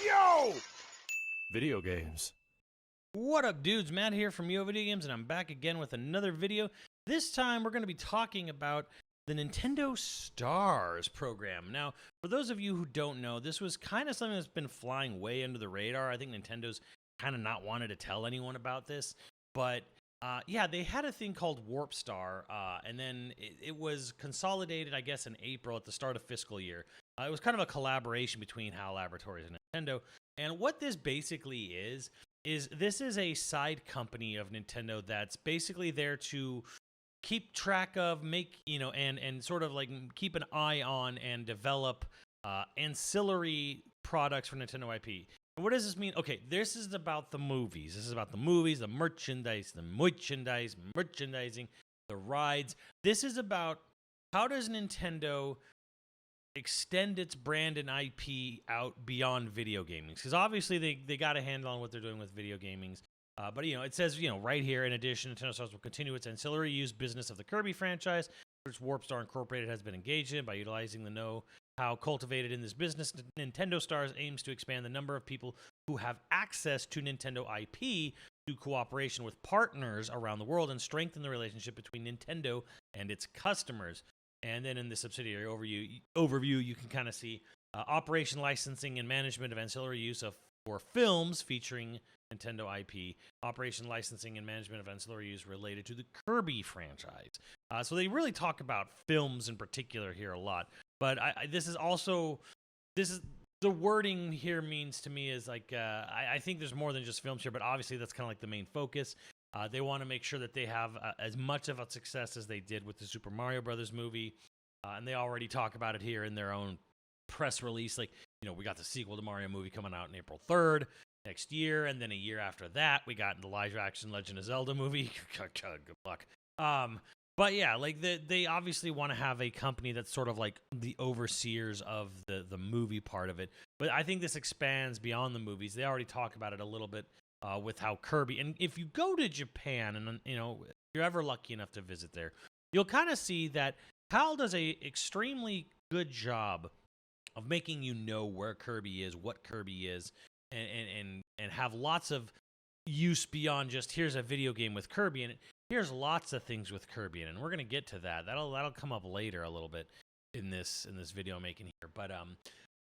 Yo! Video games. What up, dudes? Matt here from YoVideogames, and I'm back again with another video. This time, we're going to be talking about the Nintendo Stars program. Now, for those of you who don't know, this was kind of something that's been flying way under the radar. I think Nintendo's kind of not wanted to tell anyone about this, but yeah, they had a thing called Warp Star, and then it was consolidated, I guess, in April at the start of fiscal year. It was kind of a collaboration between HAL Laboratories and Nintendo, and what this basically is this is a side company of Nintendo that's basically there to keep track of, and sort of like keep an eye on and develop ancillary products for Nintendo IP. And what does this mean? Okay, this is about the movies. This is about the movies, the merchandising, the rides. This is about how does Nintendo extend its brand and IP out beyond video gaming, because obviously they got a handle on what they're doing with video gaming. But it says right here, in addition, Nintendo Stars will continue its ancillary use business of the Kirby franchise, which Warp Star Incorporated has been engaged in. By utilizing the know-how cultivated in this business, Nintendo Stars aims to expand the number of people who have access to Nintendo IP through cooperation with partners around the world and strengthen the relationship between Nintendo and its customers. And then in the subsidiary overview, you can kind of see operation, licensing, and management of ancillary use for films featuring Nintendo IP, operation, licensing, and management of ancillary use related to the Kirby franchise. So they really talk about films in particular here a lot. But this is the wording here means to me is like, I think there's more than just films here, but obviously that's kind of like the main focus. They want to make sure that they have as much of a success as they did with the Super Mario Brothers movie. And they already talk about it here in their own press release. Like, we got the sequel to Mario movie coming out on April 3rd next year. And then a year after that, we got the live action Legend of Zelda movie. Good luck. But yeah, like they obviously want to have a company that's sort of like the overseers of the movie part of it. But I think this expands beyond the movies. They already talk about it a little bit. With how Kirby, and if you go to Japan and if you're ever lucky enough to visit there, you'll kind of see that HAL does a extremely good job of making where Kirby is, what Kirby is, and have lots of use beyond just here's a video game with Kirby in it. Here's lots of things with Kirby in it, and we're gonna get to that. That'll come up later a little bit in this video making here. But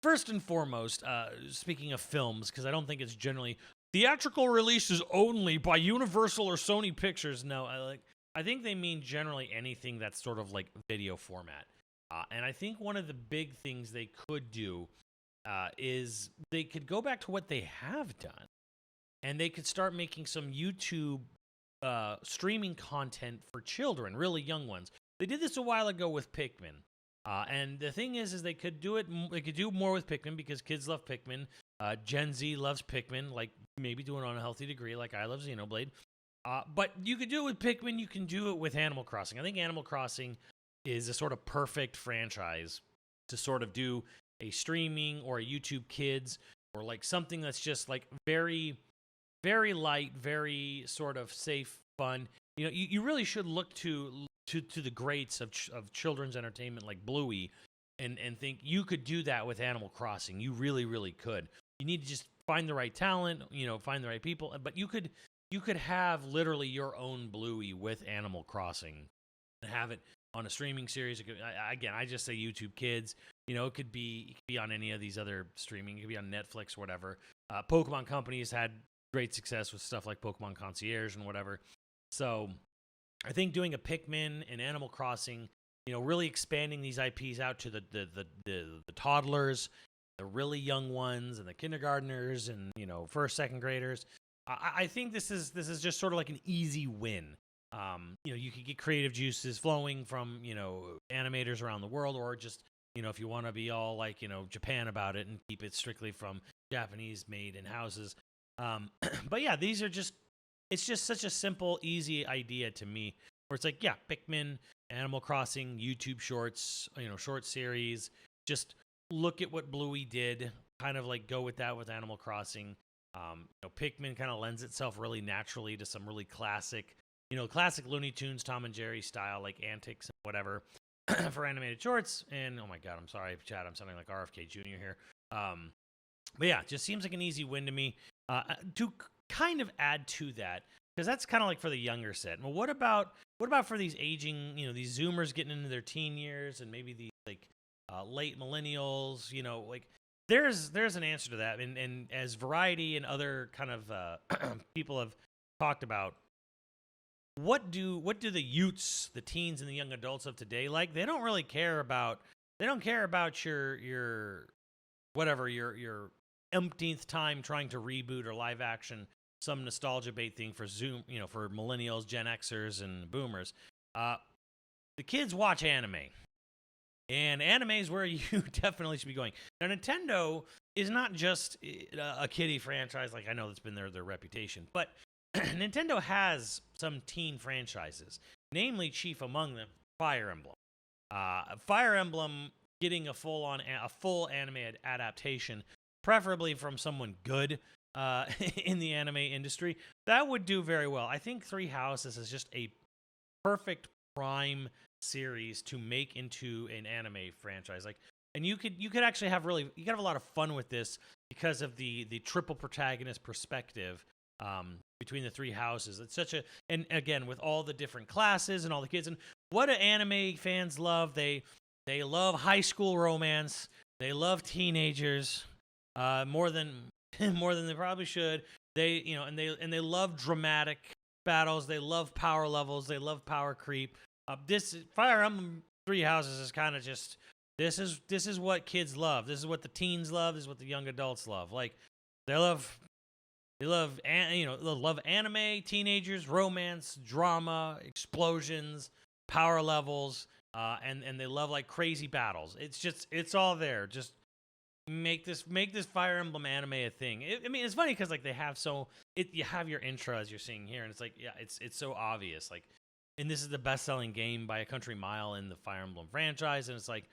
first and foremost, speaking of films, because I don't think it's generally theatrical releases only by Universal or Sony Pictures. No, I think they mean generally anything that's sort of like video format. And I think one of the big things they could do is they could go back to what they have done, and they could start making some YouTube streaming content for children, really young ones. They did this a while ago with Pikmin. And the thing is they could do it. They could do more with Pikmin because kids love Pikmin. Gen Z loves Pikmin, like maybe do it on a healthy degree, like I love Xenoblade. But you could do it with Pikmin. You can do it with Animal Crossing. I think Animal Crossing is a sort of perfect franchise to sort of do a streaming or a YouTube Kids or like something that's just like very, very light, very sort of safe, fun. You really should look to the greats of children's entertainment like Bluey and think you could do that with Animal Crossing. You really, really could. You need to just find the right talent, find the right people. But you could have literally your own Bluey with Animal Crossing and have it on a streaming series. It could, again, I just say YouTube Kids. It could be on any of these other streaming. It could be on Netflix or whatever. Pokemon Company has had great success with stuff like Pokemon Concierge and whatever. So I think doing a Pikmin and Animal Crossing, really expanding these IPs out to the toddlers, the really young ones, and the kindergartners, and first, second graders. I think this is just sort of like an easy win. You could get creative juices flowing from animators around the world, or just if you want to be all like Japan about it and keep it strictly from Japanese made in houses. But yeah, it's just such a simple, easy idea to me, where it's like, yeah, Pikmin, Animal Crossing, YouTube Shorts, short series. Just look at what Bluey did, kind of like go with that with Animal Crossing. Pikmin kind of lends itself really naturally to some really classic Looney Tunes, Tom and Jerry style, like antics and whatever for animated shorts. And oh my God, I'm sorry, Chad, I'm sounding like RFK Jr. here. But yeah, it just seems like an easy win to me. To kind of add to that, because that's kind of like for the younger set. Well, what about for these aging, these Zoomers getting into their teen years, and maybe the like late millennials, like there's an answer to that, and as Variety and other kind of people have talked about, what do the youths, the teens, and the young adults of today like? They don't really care about your whatever your umpteenth time trying to reboot or live action some nostalgia bait thing for Zoom, for millennials, Gen Xers, and boomers. The kids watch anime. And anime is where you definitely should be going. Now, Nintendo is not just a kiddie franchise, like I know that's been their reputation, but Nintendo has some teen franchises, namely chief among them, Fire Emblem. Fire Emblem getting a full anime adaptation, preferably from someone good in the anime industry, that would do very well. I think Three Houses is just a perfect prime series to make into an anime franchise. Like, and you could actually have a lot of fun with this because of the triple protagonist perspective between the three houses. It's such a, and again with all the different classes and all the kids, and what do anime fans love? They love high school romance. They love teenagers more than they probably should. They and they love dramatic battles. They love power levels. They love power creep. This Fire Emblem Three Houses is kind of just this is what kids love. This is what the teens love. This is what the young adults love. Like they love anime, teenagers, romance, drama, explosions, power levels, and they love like crazy battles. It's all there. Just make this Fire Emblem anime a thing. I mean, it's funny because like they have you have your intro as you're seeing here, and it's like it's so obvious. Like, and this is the best-selling game by a country mile in the Fire Emblem franchise, and it's like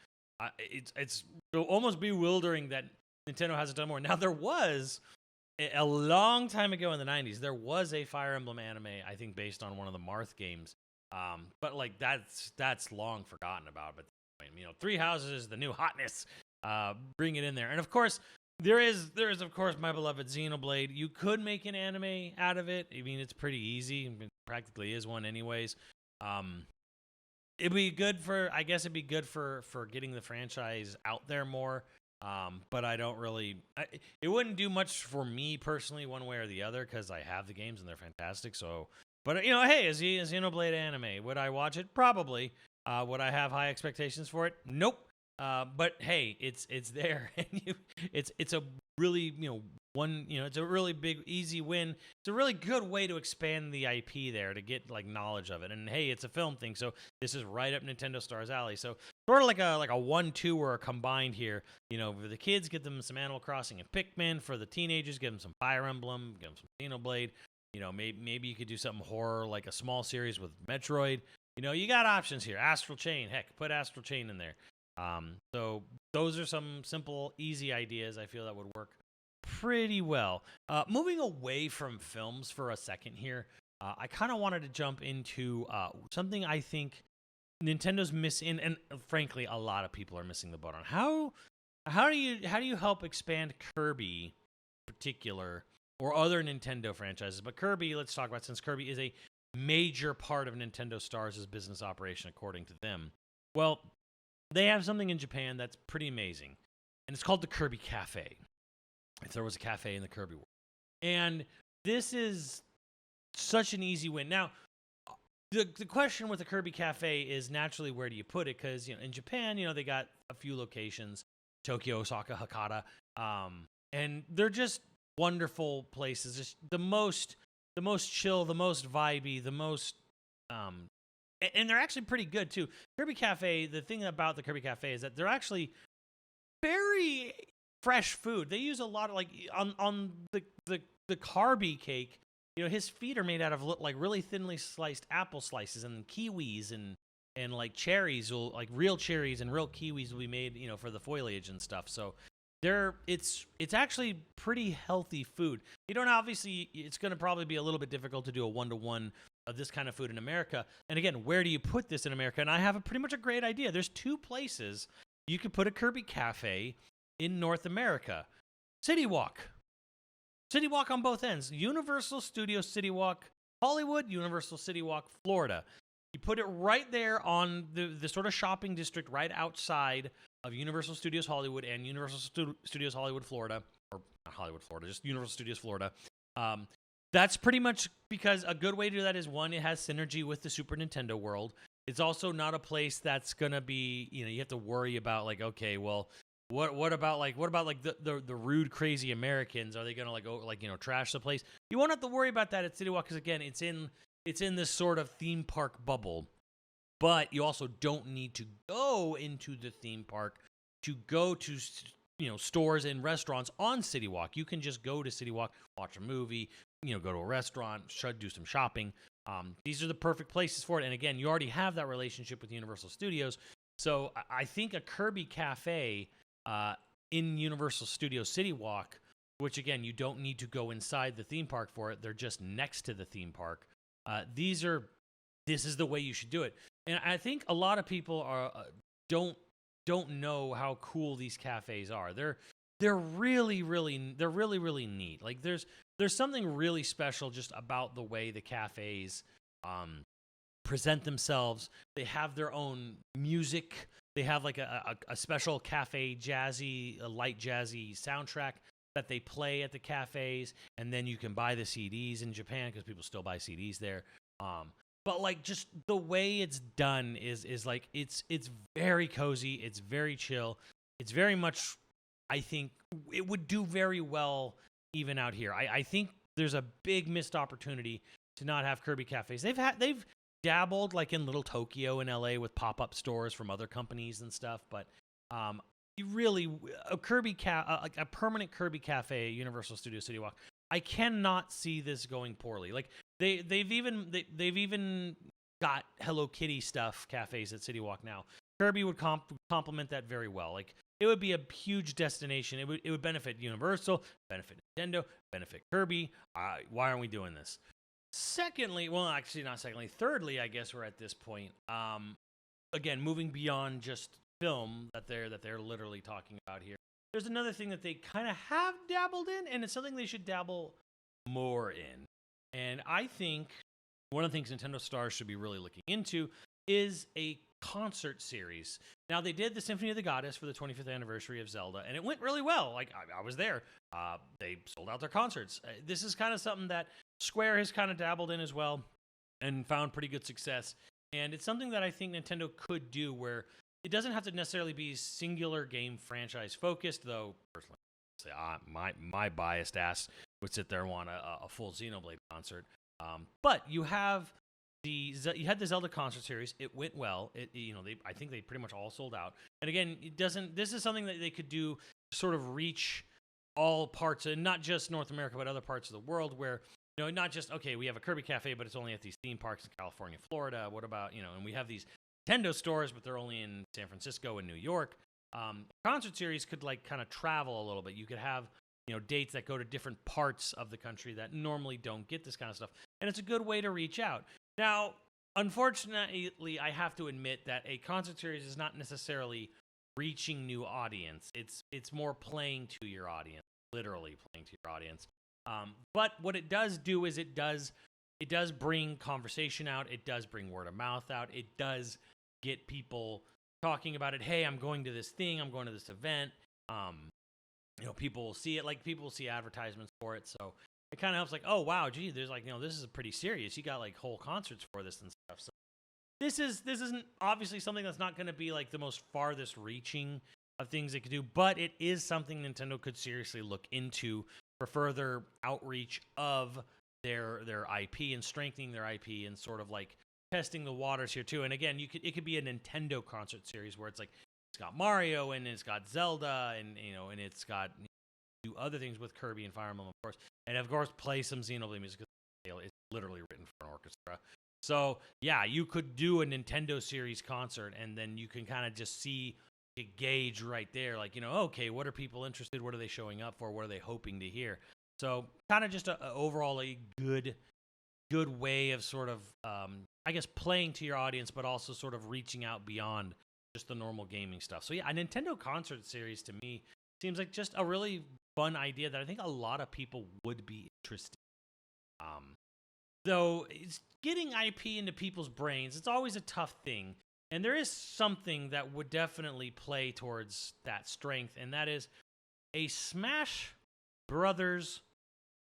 it's almost bewildering that Nintendo hasn't done more. Now there was a long time ago in the 90s, there was a Fire Emblem anime, I think based on one of the Marth games. But like that's long forgotten about. But Three Houses is the new hotness. Bring it in there, and of course there is of course my beloved Xenoblade. You could make an anime out of it. I mean, it's pretty easy. It practically is one anyways. It'd be good for getting the franchise out there more. But I don't really. It wouldn't do much for me personally, one way or the other, because I have the games and they're fantastic. So, but hey, is Xenoblade anime? Would I watch it? Probably. Would I have high expectations for it? Nope. But hey, it's there, and it's a really it's a really big easy win. It's a really good way to expand the IP there to get like knowledge of it. And hey, it's a film thing, so this is right up Nintendo Star's alley. So sort of like a 1-2 or a combined here. For the kids, get them some Animal Crossing and Pikmin. For the teenagers, give them some Fire Emblem, give them some Xenoblade. Maybe you could do something horror like a small series with Metroid. You got options here. Astral Chain, heck, put Astral Chain in there. So those are some simple, easy ideas I feel that would work pretty well. Moving away from films for a second here, I kind of wanted to jump into something I think Nintendo's missing, and frankly, a lot of people are missing the boat on. How do you help expand Kirby, in particular, or other Nintendo franchises? But Kirby, let's talk about, since Kirby is a major part of Nintendo Stars' business operation, according to them. Well, they have something in Japan that's pretty amazing, and it's called the Kirby Cafe. If there was a cafe in the Kirby world. And this is such an easy win. Now, the question with the Kirby Cafe is naturally, where do you put it? Because in Japan, they got a few locations, Tokyo, Osaka, Hakata, and they're just wonderful places. Just the most chill, the most vibey, the most and they're actually pretty good too. Kirby Cafe, the thing about the Kirby Cafe is that they're actually very fresh food. They use a lot of like on the Kirby cake. His feet are made out of like really thinly sliced apple slices, and kiwis and like cherries, like real cherries and real kiwis will be made for the foliage and stuff. So it's actually pretty healthy food. Obviously it's going to probably be a little bit difficult to do a 1-to-1 of this kind of food in America. And again, where do you put this in America? And I have pretty much a great idea. There's 2 places you could put a Kirby Cafe in North America. City Walk. City Walk on both ends. Universal Studios City Walk Hollywood, Universal City Walk Florida. You put it right there on the sort of shopping district right outside of Universal Studios Hollywood and Universal Studios Hollywood Florida, or not Hollywood Florida, just Universal Studios Florida. That's pretty much because a good way to do that is, one, it has synergy with the Super Nintendo world. It's also not a place that's gonna be, you have to worry about like, okay, well, what about the rude crazy Americans? Are they gonna trash the place? You won't have to worry about that at City Walk because again, it's in this sort of theme park bubble. But you also don't need to go into the theme park to go to stores and restaurants on City Walk. You can just go to City Walk, watch a movie, go to a restaurant, do some shopping. These are the perfect places for it. And again, you already have that relationship with Universal Studios. So I think a Kirby Cafe in Universal Studios City Walk, which again, you don't need to go inside the theme park for it. They're just next to the theme park. This is the way you should do it. And I think a lot of people don't know how cool these cafes are. They're really neat. Like there's something really special just about the way the cafes present themselves. They have their own music. They have like a special cafe light jazzy soundtrack that they play at the cafes, and then you can buy the CDs in Japan because people still buy CDs there. But like just the way it's done is like it's very cozy, it's very chill, it's very much, I think it would do very well even out here. I think there's a big missed opportunity to not have Kirby cafes. They've dabbled like in Little Tokyo in LA with pop-up stores from other companies and stuff, but really a permanent Kirby cafe at Universal Studios City Walk, I cannot see this going poorly. Like they've even got Hello Kitty stuff cafes at City Walk now. Kirby would complement that very well. Like it would be a huge destination. It would benefit Universal, benefit Nintendo, benefit Kirby. Why aren't we doing this? Secondly, well, actually not secondly. Thirdly, I guess we're at this point. Again, moving beyond just film that they're literally talking about here. There's another thing that they kind of have dabbled in, and it's something they should dabble more in. And I think one of the things Nintendo Stars should be really looking into is a concert series. Now, they did the Symphony of the Goddess for the 25th anniversary of Zelda, and it went really well. Like, I was there. They sold out their concerts. This is kind of something that Square has kind of dabbled in as well and found pretty good success. And it's something that I think Nintendo could do where it doesn't have to necessarily be singular game franchise focused, though personally, my biased ass would sit there and want a full Xenoblade concert. But you had the Zelda concert series. It went well. I think they pretty much all sold out. And again, this is something that they could do to sort of reach all parts, and not just North America, but other parts of the world where, not just, okay, we have a Kirby Cafe, but it's only at these theme parks in California, Florida. What about, and we have these Nintendo stores, but they're only in San Francisco and New York. Concert series could like kind of travel a little bit. You could have, dates that go to different parts of the country that normally don't get this kind of stuff. And it's a good way to reach out. Now, unfortunately, I have to admit that a concert series is not necessarily reaching new audience. It's more playing to your audience, literally playing to your audience. But what it does do is it does bring conversation out. It does bring word of mouth out. It does get people talking about it. Hey, I'm going to this thing. I'm going to this event. People will see it. Like people will see advertisements for it. So it kind of helps. Like, oh wow, gee, there's like, this is pretty serious. You got like whole concerts for this and stuff. So this isn't obviously something that's not going to be like the most farthest reaching of things they could do, but it is something Nintendo could seriously look into for further outreach of their IP and strengthening their IP and sort of like testing the waters here too. And again, it could be a Nintendo concert series where it's like it's got Mario and it's got Zelda and and it's got do other things with Kirby and Fire Emblem, of course, and of course play some Xenoblade music. It's literally written for an orchestra. So yeah, you could do a Nintendo series concert, and then you can kind of just gauge right there, like okay, what are people interested? What are they showing up for? What are they hoping to hear? So kind of just overall a good way of sort of I guess playing to your audience, but also sort of reaching out beyond just the normal gaming stuff. So yeah, a Nintendo concert series to me seems like just a really fun idea that I think a lot of people would be interested in. Though it's getting IP into people's brains, it's always a tough thing. And there is something that would definitely play towards that strength, and that is a Smash Brothers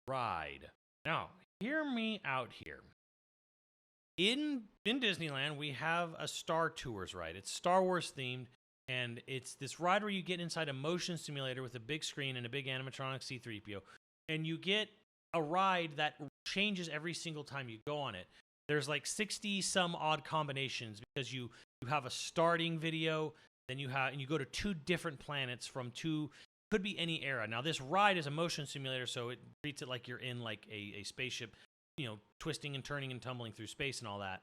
ride. Now, hear me out here. In Disneyland, we have a Star Tours ride. It's Star Wars themed, and it's this ride where you get inside a motion simulator with a big screen and a big animatronic C-3PO, and you get a ride that changes every single time you go on it. There's like 60 some odd combinations because you have a starting video, then you go to 2 different planets from 2, could be any era. Now this ride is a motion simulator, so it treats it like you're in like a spaceship, twisting and turning and tumbling through space and all that.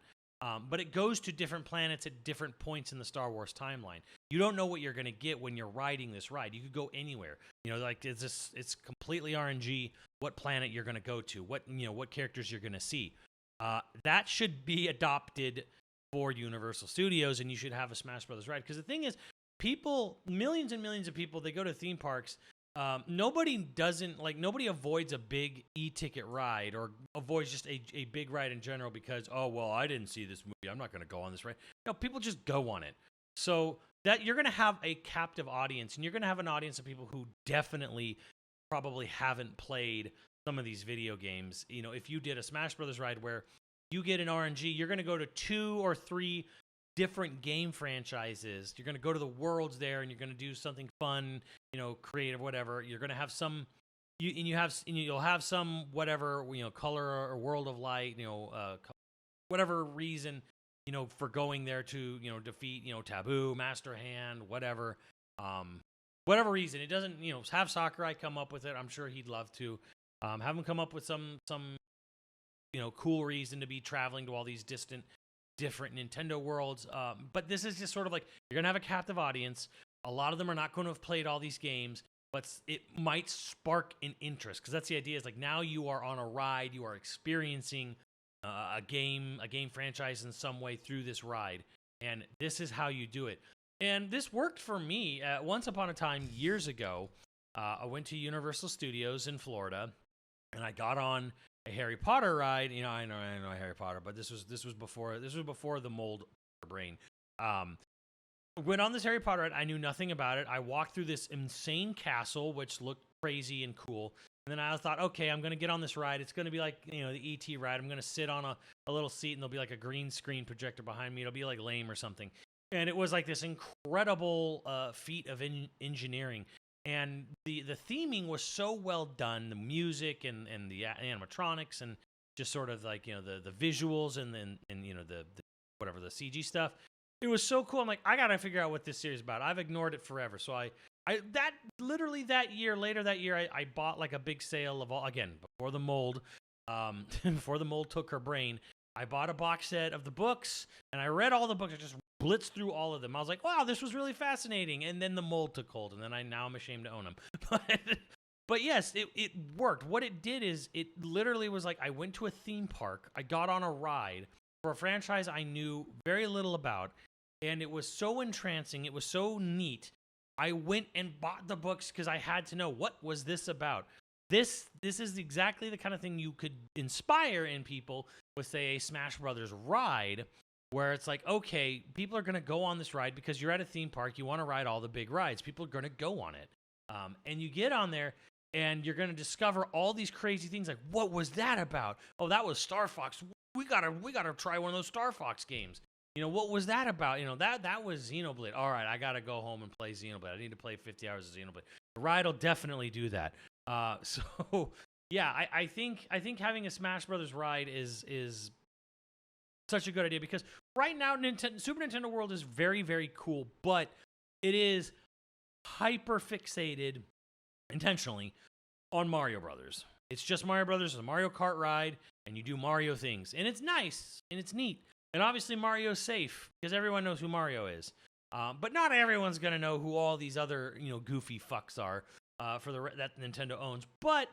But it goes to different planets at different points in the Star Wars timeline. You don't know what you're going to get when you're riding this ride. You could go anywhere. Like it's completely RNG what planet you're going to go to, what characters you're going to see. That should be adopted for Universal Studios, and you should have a Smash Brothers ride. Because the thing is, millions and millions of people, they go to theme parks. Nobody avoids a big e-ticket ride or avoids just a big ride in general because, oh, well, I didn't see this movie, I'm not going to go on this ride. No, people just go on it. So that you're going to have a captive audience, and you're going to have an audience of people who definitely probably haven't played some of these video games. If you did a Smash Brothers ride where you get an RNG, you're going to go to 2 or 3 different game franchises. You're going to go to the worlds there, and you're going to do something fun, creative, whatever. You're going to have some, you'll have some whatever, color or world of light, whatever reason, for going there to, defeat, Taboo, Master Hand, whatever. Whatever reason, it doesn't, have Sakurai come up with it. I'm sure he'd love to. Have him come up with some cool reason to be traveling to all these different Nintendo worlds. But this is just sort of like, you're going to have a captive audience. A lot of them are not going to have played all these games, but it might spark an interest, because that's the idea. Is like, now you are on a ride, you are experiencing a game franchise in some way through this ride, and this is how you do it. And this worked for me. Once upon a time, years ago, I went to Universal Studios in Florida, and I got on a Harry Potter ride. I know Harry Potter, but this was before the mold brain. Went on this Harry Potter ride. I knew nothing about it. I walked through this insane castle, which looked crazy and cool. And then I thought, okay, I'm going to get on this ride. It's going to be like, the ET ride. I'm going to sit on a little seat, and there'll be like a green screen projector behind me. It'll be like lame or something. And it was like this incredible feat of engineering. And the theming was so well done, the music and the animatronics, and just sort of like, the visuals and the whatever, the CG stuff. It was so cool. I'm like, I got to figure out what this series is about. I've ignored it forever. So later that year, I bought like a big sale of all, again, before the mold took her brain. I bought a box set of the books, and I read all the books. I just blitzed through all of them. I was like, wow, this was really fascinating. And then the mold took hold, and then I'm ashamed to own them. But yes, it worked. What it did is, it literally was like, I went to a theme park. I got on a ride for a franchise I knew very little about, and it was so entrancing. It was so neat. I went and bought the books because I had to know, what was this about? This is exactly the kind of thing you could inspire in people with, say, a Smash Brothers ride, where it's like, okay, people are going to go on this ride because you're at a theme park. You want to ride all the big rides. People are going to go on it. And you get on there, and you're going to discover all these crazy things. Like, what was that about? Oh, that was Star Fox. We gotta try one of those Star Fox games. What was that about? That was Xenoblade. All right, I got to go home and play Xenoblade. I need to play 50 hours of Xenoblade. The ride will definitely do that. So yeah, I think having a Smash Brothers ride is such a good idea, because right now Super Nintendo World is very, very cool, but it is hyper fixated intentionally on Mario Brothers. It's just Mario Brothers, it's a Mario Kart ride, and you do Mario things, and it's nice and it's neat. And obviously Mario's safe because everyone knows who Mario is. But not everyone's gonna know who all these other goofy fucks are that Nintendo owns. But,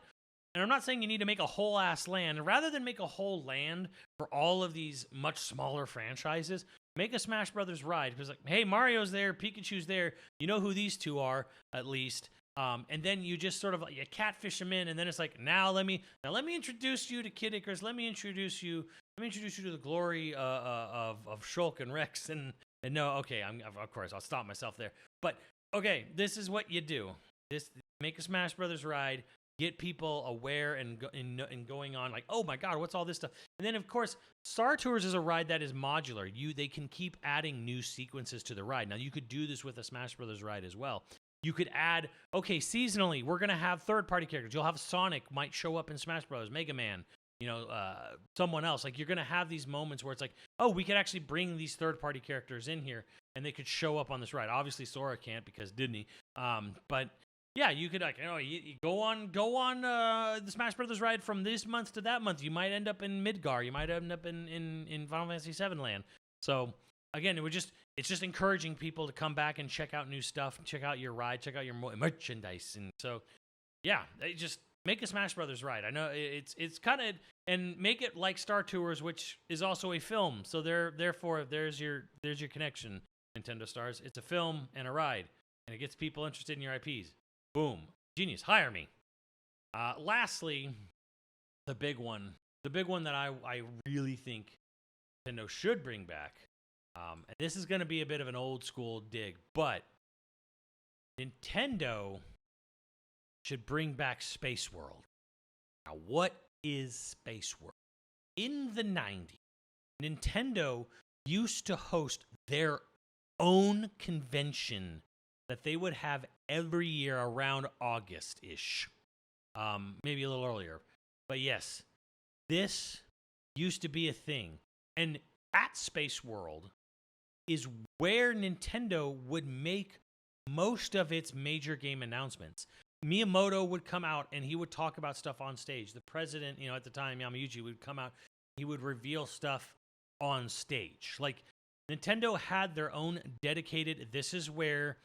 and I'm not saying you need to make a whole ass land. Rather than make a whole land for all of these much smaller franchises, make a Smash Brothers ride. Because like, hey, Mario's there, Pikachu's there. You know who these two are, at least. And then you just sort of you catfish them in, and then it's like now let me introduce you to Kid Icarus. Let me introduce you to the glory of Shulk and Rex. And no, okay, of course I'll stop myself there. But okay, this is what you do. This make a Smash Brothers ride. Get people aware and going on like, oh my God, what's all this stuff? And then of course, Star Tours is a ride that is modular. They can keep adding new sequences to the ride. Now you could do this with a Smash Brothers ride as well. You could add, okay, seasonally, we're gonna have third-party characters. You'll have Sonic might show up in Smash Bros. Mega Man, someone else. Like you're gonna have these moments where it's like, oh, we could actually bring these third-party characters in here, and they could show up on this ride. Obviously, Sora can't because Disney. But yeah, you could you go on the Smash Brothers ride from this month to that month. You might end up in Midgar. You might end up in Final Fantasy VII Land. So again, it's just encouraging people to come back and check out new stuff, check out your ride, check out your merchandise, and so yeah, just make a Smash Brothers ride. I know it's kind of and make it like Star Tours, which is also a film. So therefore there's your connection. Nintendo Stars. It's a film and a ride, and it gets people interested in your IPs. Boom. Genius. Hire me. Lastly, the big one that I really think Nintendo should bring back, and this is going to be a bit of an old school dig, but Nintendo should bring back Spaceworld. Now, what is Spaceworld? In the 90s, Nintendo used to host their own convention that they would have every year around August-ish. Maybe a little earlier. But yes, this used to be a thing. And at Spaceworld is where Nintendo would make most of its major game announcements. Miyamoto would come out and he would talk about stuff on stage. The president, at the time, Yamauchi, would come out. He would reveal stuff on stage. Like, Nintendo had their own dedicated, this is where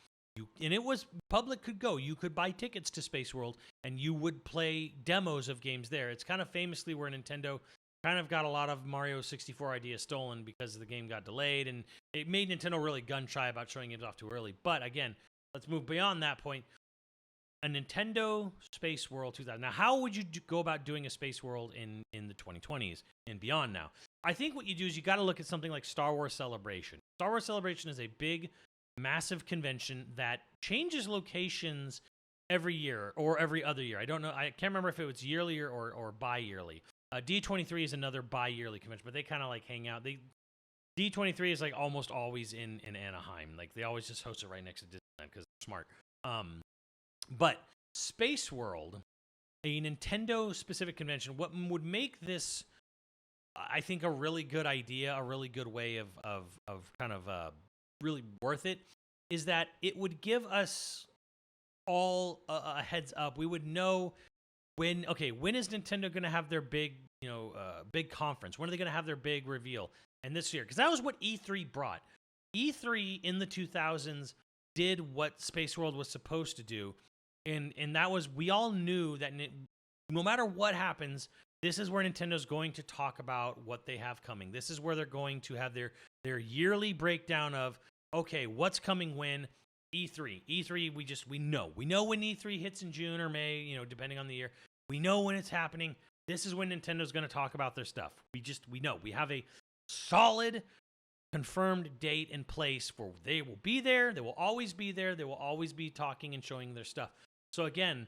and it was public could go. You could buy tickets to Spaceworld and you would play demos of games there. It's kind of famously where Nintendo kind of got a lot of Mario 64 ideas stolen because the game got delayed, and it made Nintendo really gun shy about showing games off too early. But again, let's move beyond that point. A Nintendo Spaceworld 2000. Now, how would you go about doing a Spaceworld in the 2020s and beyond now? I think what you do is you got to look at something like Star Wars Celebration. Star Wars Celebration is a big, massive convention that changes locations every year or every other year. I don't know. I can't remember if it was yearly or bi-yearly. D23 is another bi-yearly convention, but they kind of like hang out. D23 is like almost always in Anaheim. Like they always just host it right next to Disneyland because they're smart. But Spaceworld, a Nintendo-specific convention, what would make this, I think, a really good idea, a really good way of kind of really worth it, is that it would give us all a heads up. We would know when is Nintendo going to have their big, big conference? When are they going to have their big reveal? And this year, because that was what E3 brought. E3 in the 2000s did what Spaceworld was supposed to do. And that was, we all knew that no matter what happens, this is where Nintendo's going to talk about what they have coming. This is where they're going to have their yearly breakdown of, okay, what's coming when? E3. E3, we know. We know when E3 hits in June or May, depending on the year. We know when it's happening. This is when Nintendo's going to talk about their stuff. We know. We have a solid, confirmed date in place where they will be there. They will always be there. They will always be talking and showing their stuff. So again,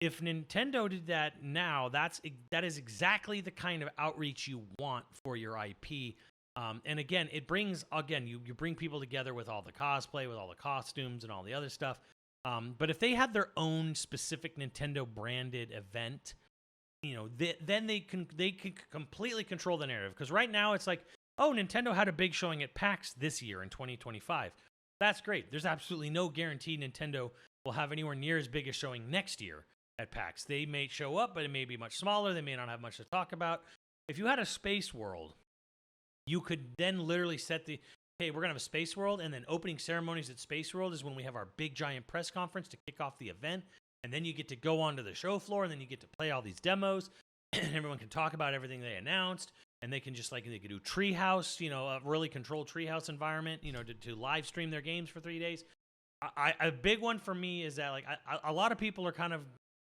if Nintendo did that now, that is exactly the kind of outreach you want for your IP. And again, it brings, you bring people together with all the cosplay, with all the costumes and all the other stuff. But if they had their own specific Nintendo branded event, then they can completely control the narrative. Because right now it's like, oh, Nintendo had a big showing at PAX this year in 2025. That's great. There's absolutely no guarantee Nintendo will have anywhere near as big a showing next year at PAX. They may show up, but it may be much smaller. They may not have much to talk about. If you had a Space World, you could then literally set hey, we're going to have a Space World, and then opening ceremonies at Space World is when we have our big giant press conference to kick off the event. And then you get to go onto the show floor, and then you get to play all these demos, and everyone can talk about everything they announced. And they can just they could do Treehouse, a really controlled Treehouse environment, to live stream their games for 3 days. A big one for me is that like a lot of people are kind of,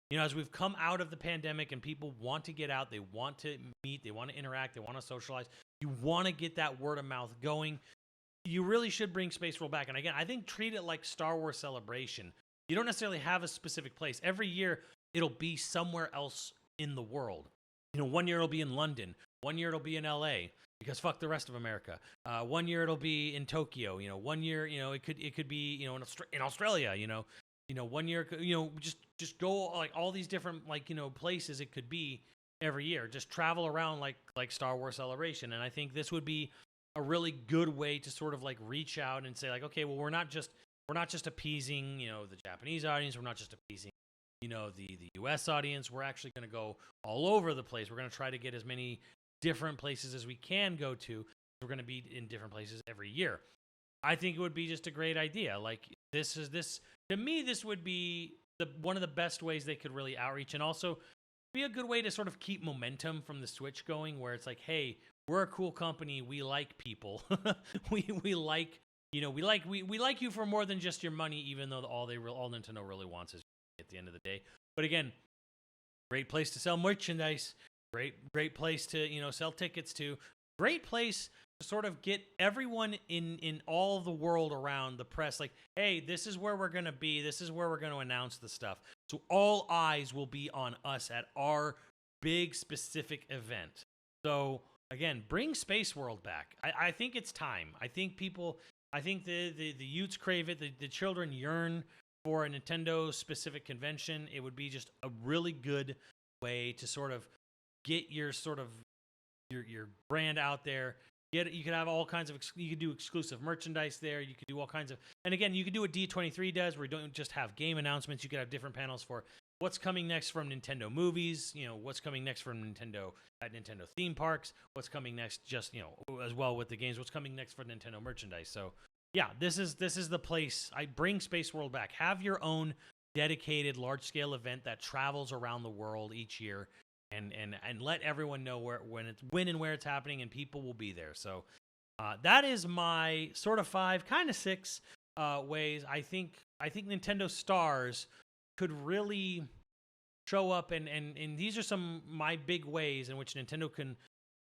you know, as we've come out of the pandemic and people want to get out, they want to meet, they want to interact, they want to socialize. You want to get that word of mouth going. You really should bring Spaceworld back. And again, I think treat it like Star Wars Celebration. You don't necessarily have a specific place. Every year it'll be somewhere else in the world. You know, one year it'll be in London. One year it'll be in LA because fuck the rest of America. One year it'll be in Tokyo. You know, one year, you know, it could be, you know, in Australia. You know, one year, you know, just go like all these different like, you know, places it could be every year. Just travel around like Star Wars Celebration. And I think this would be a really good way to sort of like reach out and say like, okay, well, we're not just appeasing, you know, the Japanese audience. We're not just appeasing, you know, the US audience. We're actually going to go all over the place. We're going to try to get as many different places as we can go to. We're going to be in different places every year. I think it would be just a great idea. Like this to me, this would be one of the best ways they could really outreach, and also be a good way to sort of keep momentum from the Switch going, where it's like, hey, we're a cool company. We like people. we like, you know, we like you for more than just your money, even though all Nintendo really wants is at the end of the day. But again, great place to sell merchandise. Great place to, you know, sell tickets to. Great place to sort of get everyone in all the world around the press like, hey, this is where we're going to be. This is where we're going to announce the stuff. So all eyes will be on us at our big specific event. So again, bring Spaceworld back. I think it's time. I think the youths crave it. The children yearn for a Nintendo specific convention. It would be just a really good way to sort of get your sort of your brand out there. You could have all kinds of, you could do exclusive merchandise there. You could do all kinds of, and again, you could do what D23 does, where you don't just have game announcements. You could have different panels for what's coming next from Nintendo movies, you know, what's coming next from Nintendo at Nintendo theme parks, what's coming next, just, you know, as well with the games, what's coming next for Nintendo merchandise. So yeah, this is the place. I bring Spaceworld back. Have your own dedicated large scale event that travels around the world each year. And let everyone know when and where it's happening, and people will be there. So that is my sort of 5, kind of 6 ways I think Nintendo stars could really show up, and these are some my big ways in which Nintendo can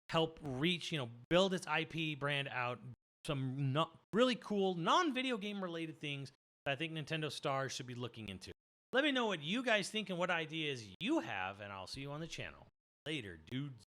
help reach, you know, build its IP brand out. Some really cool non-video game related things that I think Nintendo stars should be looking into. Let me know what you guys think and what ideas you have, and I'll see you on the channel. Later, dudes.